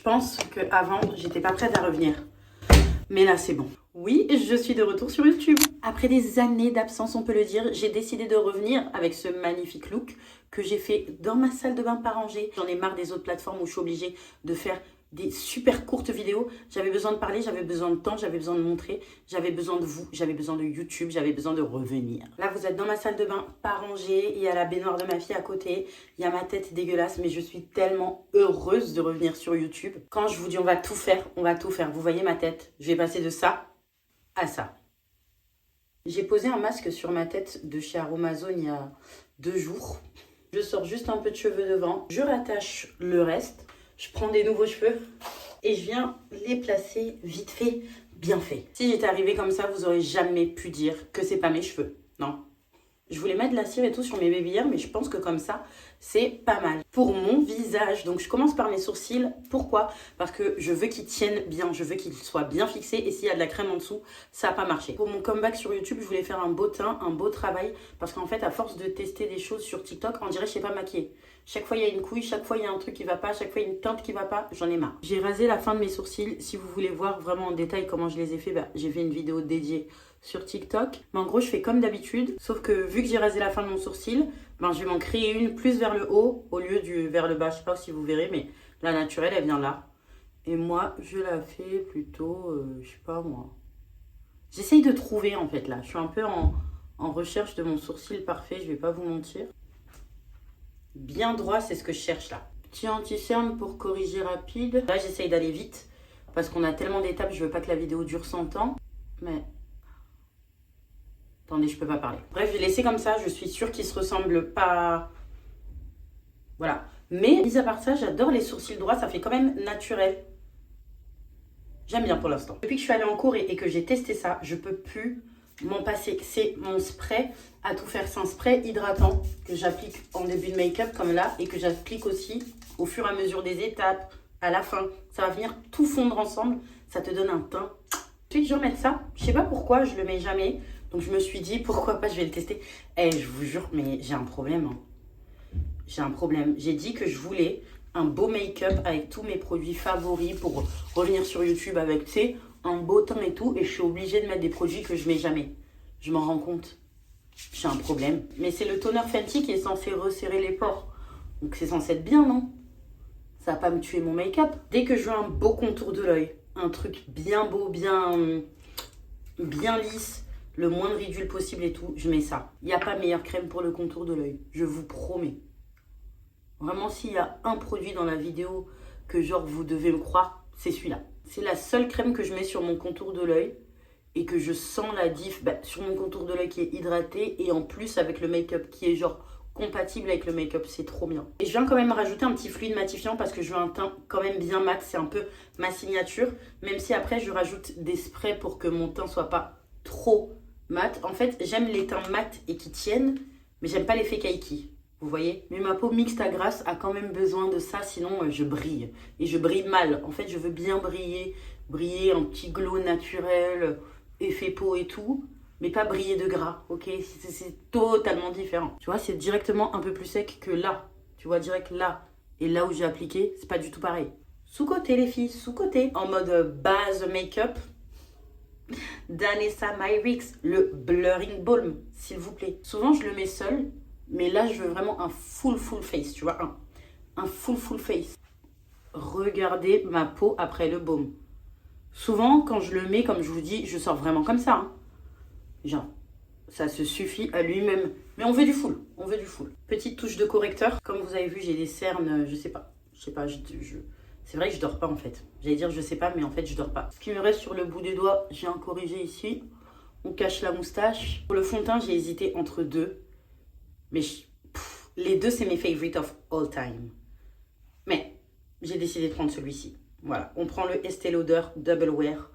pense qu'avant, j'étais pas prête à revenir. Mais là, c'est bon. Oui, je suis de retour sur YouTube. Après des années d'absence, on peut le dire, j'ai décidé de revenir avec ce magnifique look que j'ai fait dans ma salle de bain pas rangée. J'en ai marre des autres plateformes où je suis obligée de faire des super courtes vidéos. J'avais besoin de parler, j'avais besoin de temps, j'avais besoin de montrer, j'avais besoin de vous, j'avais besoin de YouTube, j'avais besoin de revenir. Là, vous êtes dans ma salle de bain pas rangée, il y a la baignoire de ma fille à côté, il y a ma tête dégueulasse, mais je suis tellement heureuse de revenir sur YouTube. Quand je vous dis on va tout faire, on va tout faire. Vous voyez ma tête, je vais passer de ça à ça. J'ai posé un masque sur ma tête de chez Aromazone il y a 2 jours. Je sors juste un peu de cheveux devant, je rattache le reste. Je prends des nouveaux cheveux et je viens les placer vite fait, bien fait. Si j'étais arrivée comme ça, vous aurez jamais pu dire que c'est pas mes cheveux. Non. Je voulais mettre de la cire et tout sur mes bébillères, mais je pense que comme ça, c'est pas mal. Pour mon visage, donc je commence par mes sourcils. Pourquoi? Parce que je veux qu'ils tiennent bien, je veux qu'ils soient bien fixés. Et s'il y a de la crème en dessous, ça n'a pas marché. Pour mon comeback sur YouTube, je voulais faire un beau teint, un beau travail. Parce qu'en fait, à force de tester des choses sur TikTok, on dirait que je sais pas maquiller. Chaque fois, il y a une couille, chaque fois, il y a un truc qui va pas, chaque fois, il y a une teinte qui va pas. J'en ai marre. J'ai rasé la fin de mes sourcils. Si vous voulez voir vraiment en détail comment je les ai fait, j'ai fait une vidéo dédiée sur TikTok. Mais en gros, je fais comme d'habitude. Sauf que vu que j'ai rasé la fin de mon sourcil, je vais m'en créer une plus vers le haut au lieu du vers le bas. Je sais pas si vous verrez, mais la naturelle, elle vient là. Et moi, je la fais plutôt, je sais pas moi. J'essaye de trouver en fait là. Je suis un peu en recherche de mon sourcil parfait, je vais pas vous mentir. Bien droit, c'est ce que je cherche là. Petit anti-cerne pour corriger rapide. Là, j'essaye d'aller vite parce qu'on a tellement d'étapes, je veux pas que la vidéo dure 100 ans. Mais... attendez, je peux pas parler. Bref, je vais laisser comme ça, je suis sûre qu'ils se ressemblent pas... voilà. Mais, mis à part ça, j'adore les sourcils droits, ça fait quand même naturel. J'aime bien pour l'instant. Depuis que je suis allée en cours et que j'ai testé ça, je peux plus m'en passer. C'est mon spray à tout faire. C'est un spray hydratant que j'applique en début de make-up comme là et que j'applique aussi au fur et à mesure des étapes, à la fin. Ça va venir tout fondre ensemble. Ça te donne un teint. Ensuite, je vais remettre ça. Je sais pas pourquoi, je le mets jamais. Donc, je me suis dit, pourquoi pas, je vais le tester. Eh, je vous jure, mais j'ai un problème. Hein. J'ai un problème. J'ai dit que je voulais un beau make-up avec tous mes produits favoris pour revenir sur YouTube avec, tu sais, un beau teint et tout. Et je suis obligée de mettre des produits que je mets jamais. Je m'en rends compte. J'ai un problème. Mais c'est le toner Fenty qui est censé resserrer les pores. Donc, c'est censé être bien, non? Ça va pas me tuer mon make-up. Dès que je veux un beau contour de l'œil, un truc bien beau, bien lisse, le moins de ridule possible et tout, je mets ça. Il n'y a pas meilleure crème pour le contour de l'œil. Je vous promets. Vraiment, s'il y a un produit dans la vidéo que genre vous devez me croire, c'est celui-là. C'est la seule crème que je mets sur mon contour de l'œil et que je sens la diff sur mon contour de l'œil qui est hydraté et en plus avec le make-up qui est genre compatible avec le make-up, c'est trop bien. Et je viens quand même rajouter un petit fluide matifiant parce que je veux un teint quand même bien mat, c'est un peu ma signature, même si après je rajoute des sprays pour que mon teint soit pas trop mat. En fait, j'aime les teints mat et qui tiennent, mais j'aime pas l'effet kaki. Vous voyez? Mais ma peau mixte à grasse a quand même besoin de ça, sinon je brille. Et je brille mal. En fait, je veux bien briller, un petit glow naturel, effet peau et tout, mais pas briller de gras, ok? C'est totalement différent. Tu vois, c'est directement un peu plus sec que là. Tu vois, direct là. Et là où j'ai appliqué, c'est pas du tout pareil. Sous-côté, les filles, sous-côté. En mode base make-up. Danessa Myrix, le Blurring Balm, s'il vous plaît. Souvent, je le mets seul. Mais là, je veux vraiment un full face, tu vois, un full face. Regardez ma peau après le baume. Souvent, quand je le mets, comme je vous dis, je sors vraiment comme ça. Hein. Genre, ça se suffit à lui-même. Mais on veut du full, Petite touche de correcteur. Comme vous avez vu, j'ai des cernes, je sais pas, c'est vrai que je dors pas en fait. J'allais dire je sais pas, mais en fait, je dors pas. Ce qui me reste sur le bout des doigts, j'ai un corrigé ici. On cache la moustache. Pour le fond de teint, j'ai hésité entre deux. Mais les deux, c'est mes favorites of all time. Mais j'ai décidé de prendre celui-ci. Voilà, on prend le Estée Lauder Double Wear,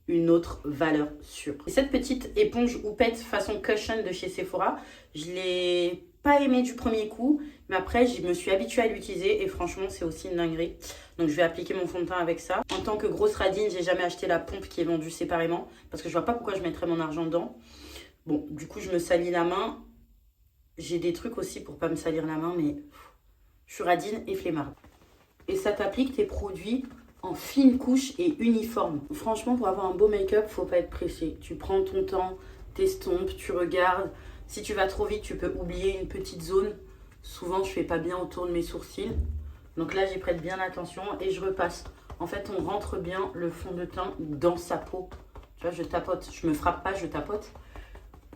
une autre valeur sûre. Et cette petite éponge houppette façon cushion de chez Sephora, je l'ai pas aimée du premier coup, mais après, je me suis habituée à l'utiliser et franchement, c'est aussi une dinguerie. Donc, je vais appliquer mon fond de teint avec ça. En tant que grosse radine, j'ai jamais acheté la pompe qui est vendue séparément parce que je vois pas pourquoi je mettrais mon argent dedans. Bon, du coup, je me salis la main. J'ai des trucs aussi pour pas me salir la main, mais je suis radine et flemmarde. Et ça t'applique tes produits en fine couche et uniforme. Franchement, pour avoir un beau make-up, faut pas être pressé. Tu prends ton temps, t'estompes, tu regardes. Si tu vas trop vite, tu peux oublier une petite zone. Souvent, je fais pas bien autour de mes sourcils. Donc là, j'y prête bien attention et je repasse. En fait, on rentre bien le fond de teint dans sa peau. Tu vois, je tapote. Je me frappe pas, je tapote.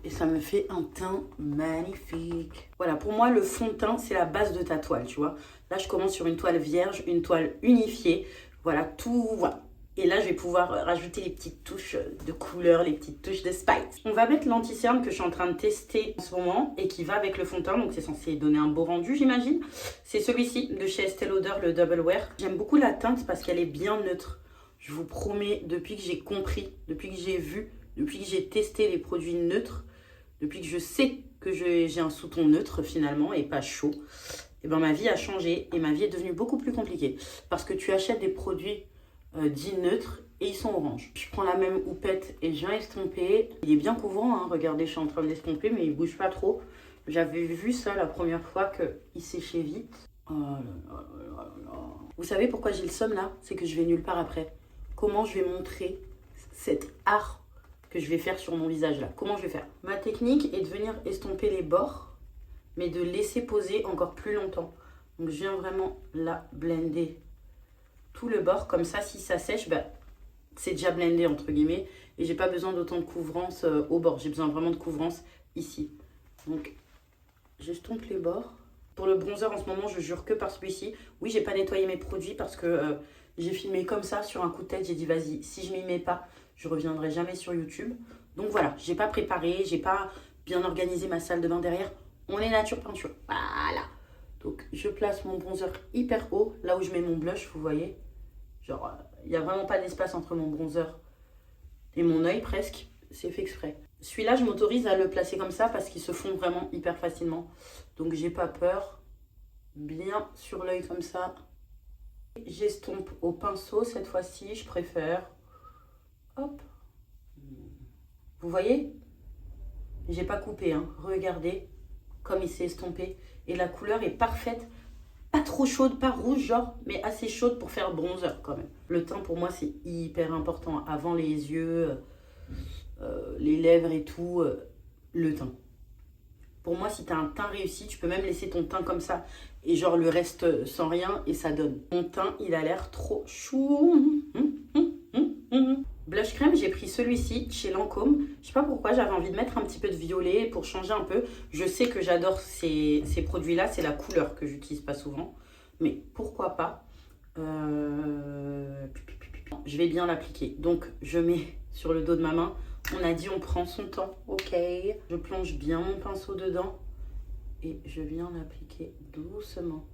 Et ça me fait un teint magnifique. Voilà, pour moi, le fond de teint, c'est la base de ta toile, tu vois. Là, je commence sur une toile vierge, une toile unifiée. Voilà, tout, voilà. Et là, je vais pouvoir rajouter les petites touches de couleur, les petites touches de spice. On va mettre l'anti-cerne que je suis en train de tester en ce moment et qui va avec le fond de teint. Donc, c'est censé donner un beau rendu, j'imagine. C'est celui-ci de chez Estée Lauder, le Double Wear. J'aime beaucoup la teinte parce qu'elle est bien neutre. Je vous promets, depuis que j'ai compris, depuis que j'ai vu, depuis que j'ai testé les produits neutres, depuis que je sais que j'ai un sous-ton neutre finalement et pas chaud, et ben ma vie a changé et ma vie est devenue beaucoup plus compliquée. Parce que tu achètes des produits dits neutres et ils sont orange. Je prends la même houppette et je viens estomper. Il est bien couvrant, hein. Regardez, je suis en train d'estomper mais il bouge pas trop. J'avais vu ça la première fois qu'il séchait vite. Oh là là là là. Vous savez pourquoi j'ai le seum là? C'est que je vais nulle part après. Comment je vais montrer cet art que je vais faire sur mon visage là? Comment je vais faire? Ma technique est de venir estomper les bords, mais de laisser poser encore plus longtemps. Donc je viens vraiment là blender tout le bord, comme ça si ça sèche, bah, c'est déjà blendé entre guillemets, et j'ai pas besoin d'autant de couvrance au bord, j'ai besoin vraiment de couvrance ici. Donc j'estompe les bords. Pour le bronzer en ce moment, je jure que par celui-ci. Oui, j'ai pas nettoyé mes produits parce que j'ai filmé comme ça sur un coup de tête. J'ai dit vas-y, si je m'y mets pas, je reviendrai jamais sur YouTube. Donc voilà, j'ai pas préparé, j'ai pas bien organisé ma salle de bain derrière. On est nature peinture. Voilà. Donc je place mon bronzer hyper haut, là où je mets mon blush, vous voyez. Genre, il n'y a vraiment pas d'espace entre mon bronzer et mon œil presque. C'est fait exprès. Celui-là, je m'autorise à le placer comme ça parce qu'il se fond vraiment hyper facilement. Donc j'ai pas peur. Bien sur l'œil comme ça. J'estompe au pinceau cette fois-ci, je préfère. Hop. Vous voyez? J'ai pas coupé, hein. Regardez comme il s'est estompé. Et la couleur est parfaite. Pas trop chaude, pas rouge genre, mais assez chaude pour faire bronzer quand même. Le teint pour moi c'est hyper important. Avant les yeux, les lèvres et tout, le teint. Pour moi, si tu as un teint réussi, tu peux même laisser ton teint comme ça et genre le reste sans rien et ça donne. Mon teint, il a l'air trop chou. Blush crème, j'ai pris celui-ci chez Lancôme. Je sais pas pourquoi, j'avais envie de mettre un petit peu de violet pour changer un peu. Je sais que j'adore ces produits-là, c'est la couleur que j'utilise pas souvent. Mais pourquoi pas. Je vais bien l'appliquer. Donc, je mets sur le dos de ma main. On a dit on prend son temps, ok. Je plonge bien mon pinceau dedans et je viens l'appliquer doucement.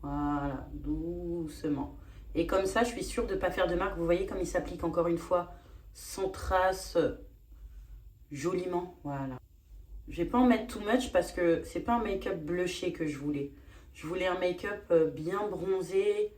Voilà, doucement. Et comme ça, je suis sûre de ne pas faire de marque. Vous voyez comme il s'applique encore une fois, sans trace, joliment. Voilà. Je vais pas en mettre too much parce que c'est pas un make-up blushé que je voulais. Je voulais un make-up bien bronzé,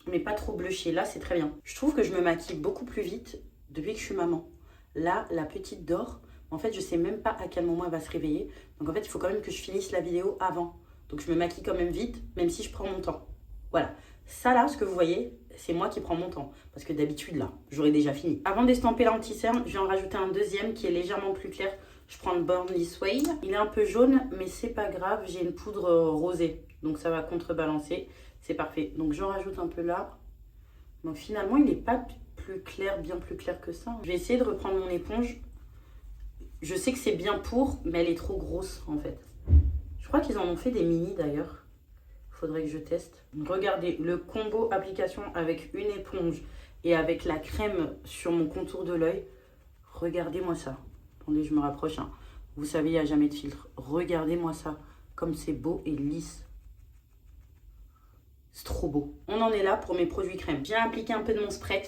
mais pas trop blushé. Là, c'est très bien. Je trouve que je me maquille beaucoup plus vite depuis que je suis maman. Là, la petite dort. En fait, je sais même pas à quel moment elle va se réveiller. Donc en fait, il faut quand même que je finisse la vidéo avant. Donc je me maquille quand même vite, même si je prends mon temps. Voilà. Ça là, ce que vous voyez, c'est moi qui prends mon temps. Parce que d'habitude là, j'aurais déjà fini. Avant d'estamper l'anti-cerne, je vais en rajouter un deuxième qui est légèrement plus clair. Je prends le Born This Way. Il est un peu jaune, mais c'est pas grave. J'ai une poudre rosée. Donc ça va contrebalancer. C'est parfait. Donc j'en rajoute un peu là. Donc finalement, il n'est pas plus clair, bien plus clair que ça. Je vais essayer de reprendre mon éponge. Je sais que c'est bien pour, mais elle est trop grosse en fait. Je crois qu'ils en ont fait des mini d'ailleurs. Faudrait que je teste. Regardez, le combo application avec une éponge et avec la crème sur mon contour de l'œil. Regardez-moi ça. Attendez, je me rapproche. Hein. Vous savez, il n'y a jamais de filtre. Regardez-moi ça. Comme c'est beau et lisse. C'est trop beau. On en est là pour mes produits crème. J'ai appliqué un peu de mon spray.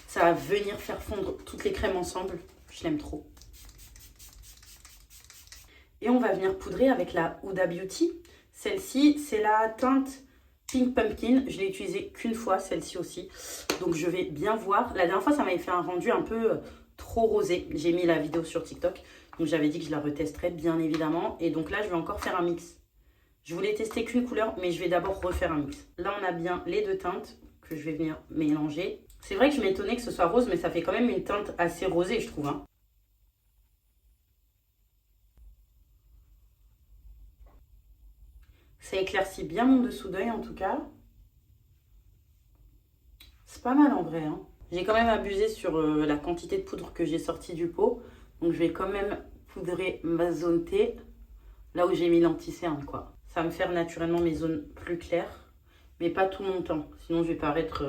Ça va venir faire fondre toutes les crèmes ensemble. Je l'aime trop. Et on va venir poudrer avec la Huda Beauty. Celle-ci, c'est la teinte Pink Pumpkin. Je l'ai utilisée qu'une fois, celle-ci aussi. Donc, je vais bien voir. La dernière fois, ça m'avait fait un rendu un peu trop rosé. J'ai mis la vidéo sur TikTok. Donc, j'avais dit que je la retesterais, bien évidemment. Et donc là, je vais encore faire un mix. Je voulais tester qu'une couleur, mais je vais d'abord refaire un mix. Là, on a bien les deux teintes que je vais venir mélanger. C'est vrai que je m'étonnais que ce soit rose, mais ça fait quand même une teinte assez rosée, je trouve. Hein. Ça éclaircit bien mon dessous d'œil en tout cas. C'est pas mal en vrai. Hein. J'ai quand même abusé sur la quantité de poudre que j'ai sortie du pot. Donc je vais quand même poudrer ma zone T, là où j'ai mis l'anti-cerne quoi. Ça va me faire naturellement mes zones plus claires, mais pas tout mon temps. Sinon je vais paraître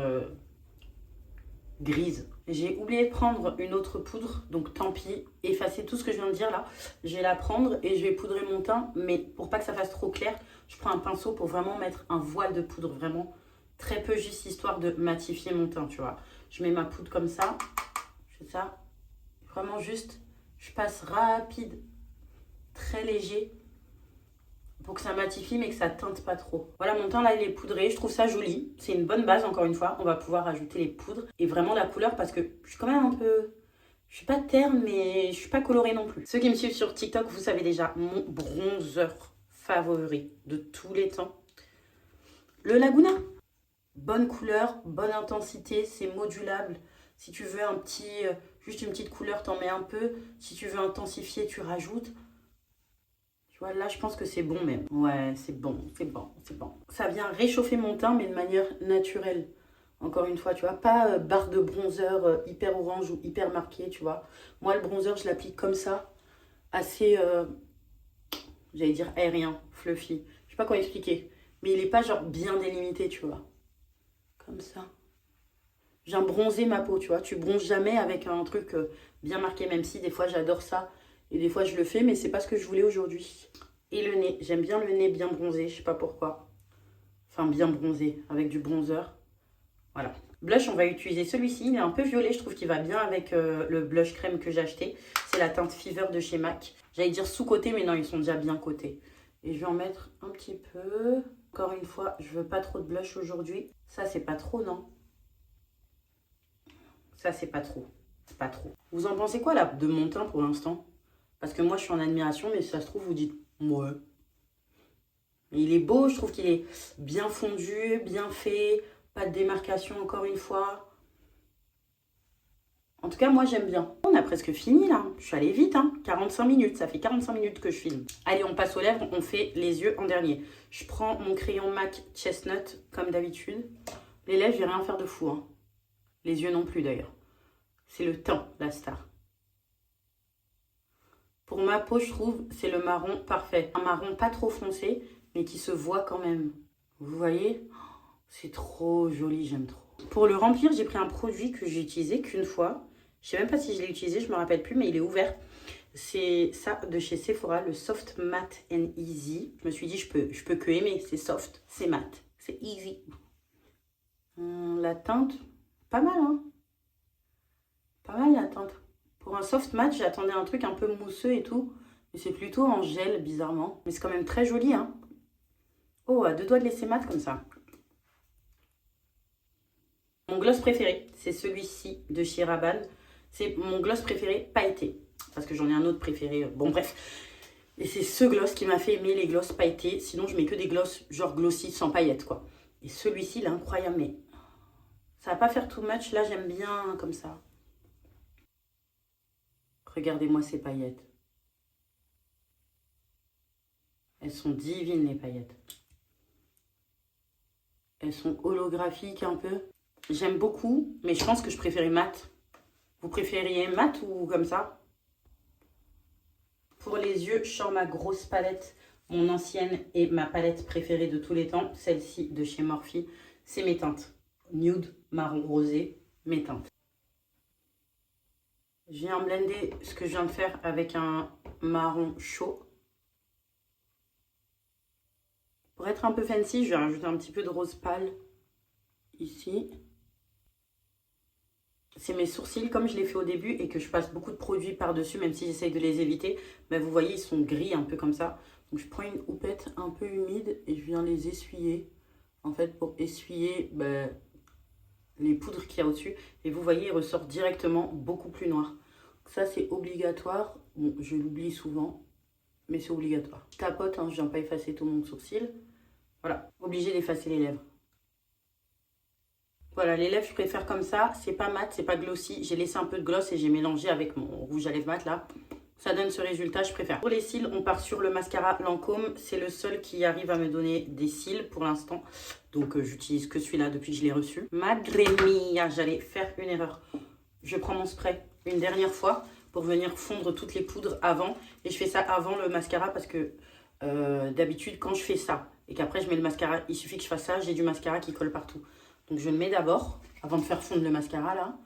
grise. J'ai oublié de prendre une autre poudre, donc tant pis. Effacer tout ce que je viens de dire là. Je vais la prendre et je vais poudrer mon teint, mais pour pas que ça fasse trop clair, je prends un pinceau pour vraiment mettre un voile de poudre, vraiment très peu, juste histoire de matifier mon teint, tu vois. Je mets ma poudre comme ça, je fais ça, vraiment juste, je passe rapide, très léger, pour que ça matifie mais que ça teinte pas trop. Voilà, mon teint là il est poudré, je trouve ça joli. C'est une bonne base encore une fois. On va pouvoir ajouter les poudres et vraiment la couleur parce que je suis quand même un peu... Je suis pas terne mais je suis pas colorée non plus. Ceux qui me suivent sur TikTok, vous savez déjà mon bronzer favori de tous les temps. Le Laguna. Bonne couleur, bonne intensité, c'est modulable. Si tu veux un petit, juste une petite couleur, t'en mets un peu. Si tu veux intensifier, tu rajoutes. Tu vois, là, je pense que c'est bon même. Ouais, c'est bon, c'est bon, c'est bon. Ça vient réchauffer mon teint, mais de manière naturelle. Encore une fois, tu vois, pas barre de bronzer hyper orange ou hyper marqué, tu vois. Moi, le bronzer, je l'applique comme ça, assez, j'allais dire aérien, fluffy. Je sais pas comment expliquer, mais il est pas genre bien délimité, tu vois. Comme ça. Je viens bronzer ma peau, tu vois. Tu bronzes jamais avec un truc bien marqué, même si des fois j'adore ça. Et des fois je le fais, mais c'est pas ce que je voulais aujourd'hui. Et le nez, j'aime bien le nez bien bronzé, je sais pas pourquoi. Enfin bien bronzé, avec du bronzer. Voilà. Blush, on va utiliser celui-ci. Il est un peu violet, je trouve qu'il va bien avec le blush crème que j'ai acheté. C'est la teinte Fever de chez MAC. J'allais dire sous-côté, mais non, ils sont déjà bien cotés. Et je vais en mettre un petit peu. Encore une fois, je veux pas trop de blush aujourd'hui. Ça, c'est pas trop, non? Ça, c'est pas trop. C'est pas trop. Vous en pensez quoi, là, de mon teint pour l'instant? Parce que moi, je suis en admiration, mais si ça se trouve, vous dites, ouais. Il est beau, je trouve qu'il est bien fondu, bien fait. Pas de démarcation, encore une fois. En tout cas, moi, j'aime bien. On a presque fini, là. Je suis allée vite, hein. 45 minutes. Ça fait 45 minutes que je filme. Allez, on passe aux lèvres. On fait les yeux en dernier. Je prends mon crayon MAC Chestnut, comme d'habitude. Les lèvres, je vais rien faire de fou, hein. Les yeux non plus, d'ailleurs. C'est le teint, la star. Pour ma peau, je trouve, c'est le marron parfait. Un marron pas trop foncé, mais qui se voit quand même. Vous voyez? C'est trop joli, j'aime trop. Pour le remplir, j'ai pris un produit que j'ai utilisé qu'une fois. Je sais même pas si je l'ai utilisé, je me rappelle plus, mais il est ouvert. C'est ça de chez Sephora, le Soft Matte and Easy. Je me suis dit, je peux que aimer. C'est soft, c'est matte, c'est easy. La teinte, pas mal, hein? Pas mal la teinte. Pour un soft matte, j'attendais un truc un peu mousseux et tout. Mais c'est plutôt en gel, bizarrement. Mais c'est quand même très joli, hein. Oh, à deux doigts de laisser mat comme ça. Mon gloss préféré, c'est celui-ci de chez Rabanne. C'est mon gloss préféré pailleté. Parce que j'en ai un autre préféré. Bon, bref. Et c'est ce gloss qui m'a fait aimer les gloss pailletés. Sinon, je mets que des gloss genre glossy sans paillettes, quoi. Et celui-ci, il est incroyable. Mais ça va pas faire too much. Là, j'aime bien comme ça. Regardez-moi ces paillettes. Elles sont divines, les paillettes. Elles sont holographiques un peu. J'aime beaucoup, mais je pense que je préférais mat. Vous préfériez mat ou comme ça? Pour les yeux, je sors ma grosse palette. Mon ancienne et ma palette préférée de tous les temps. Celle-ci de chez Morphe. C'est mes teintes. Nude, marron, rosé, mes teintes. Je viens blender ce que je viens de faire avec un marron chaud. Pour être un peu fancy, je vais rajouter un petit peu de rose pâle ici. C'est mes sourcils, comme je l'ai fait au début et que je passe beaucoup de produits par-dessus, même si j'essaye de les éviter. Ben, vous voyez, ils sont gris un peu comme ça. Donc je prends une houppette un peu humide et je viens les essuyer. En fait, pour essuyer les poudres qu'il y a au-dessus. Et vous voyez, ils ressortent directement beaucoup plus noirs. Ça, c'est obligatoire. Bon, je l'oublie souvent, mais c'est obligatoire. Je tapote, hein, je viens pas effacer tout mon sourcil. Voilà, obligé d'effacer les lèvres. Voilà, les lèvres, je préfère comme ça. C'est pas mat, c'est pas glossy. J'ai laissé un peu de gloss et j'ai mélangé avec mon rouge à lèvres mat là. Ça donne ce résultat, je préfère. Pour les cils, on part sur le mascara Lancôme. C'est le seul qui arrive à me donner des cils pour l'instant. Donc, j'utilise que celui-là depuis que je l'ai reçu. Madre mia, j'allais faire une erreur. Je prends mon spray une dernière fois pour venir fondre toutes les poudres avant. Et je fais ça avant le mascara parce que d'habitude, quand je fais ça et qu'après je mets le mascara, il suffit que je fasse ça, j'ai du mascara qui colle partout. Donc, je le mets d'abord avant de faire fondre le mascara là.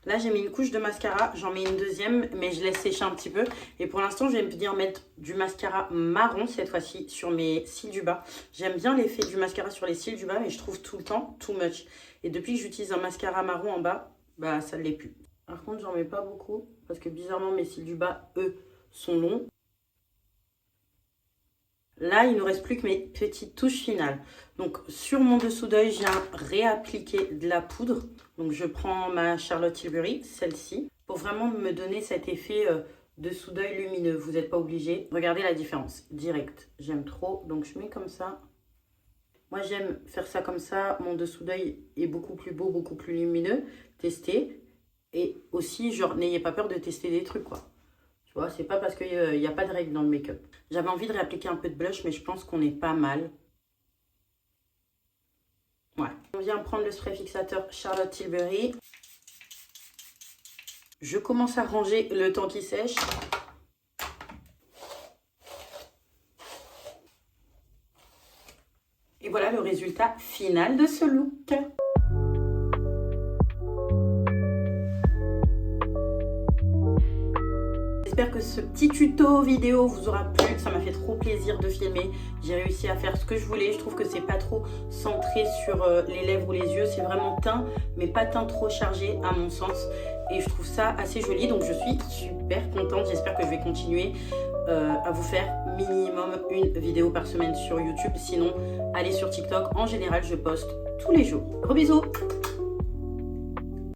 Là, j'ai mis une couche de mascara, j'en mets une deuxième, mais je laisse sécher un petit peu. Et pour l'instant, je vais venir mettre du mascara marron cette fois-ci sur mes cils du bas. J'aime bien l'effet du mascara sur les cils du bas, mais je trouve tout le temps too much. Et depuis que j'utilise un mascara marron en bas, bah ça ne l'est plus. Par contre, j'en mets pas beaucoup, parce que bizarrement, mes cils du bas, eux, sont longs. Là, il ne nous reste plus que mes petites touches finales. Donc, sur mon dessous d'œil, je viens réappliquer de la poudre. Donc, je prends ma Charlotte Tilbury, celle-ci, pour vraiment me donner cet effet dessous d'œil lumineux. Vous n'êtes pas obligé. Regardez la différence, direct. J'aime trop, donc je mets comme ça. Moi, j'aime faire ça comme ça. Mon dessous d'œil est beaucoup plus beau, beaucoup plus lumineux. Testez. Et aussi, genre, n'ayez pas peur de tester des trucs, quoi. Tu vois, c'est pas parce qu'il n'y a pas de règles dans le make-up. J'avais envie de réappliquer un peu de blush, mais je pense qu'on est pas mal. Ouais. On vient prendre le spray fixateur Charlotte Tilbury. Je commence à ranger le temps qui sèche. Et voilà le résultat final de ce look. J'espère que ce petit tuto vidéo vous aura plu, ça m'a fait trop plaisir de filmer. J'ai réussi à faire ce que je voulais. Je trouve que c'est pas trop centré sur les lèvres ou les yeux. C'est vraiment teint, mais pas teint trop chargé à mon sens. Et je trouve ça assez joli, donc je suis super contente. J'espère que je vais continuer à vous faire minimum une vidéo par semaine sur YouTube. Sinon, allez sur TikTok. En général, je poste tous les jours. Gros bisous!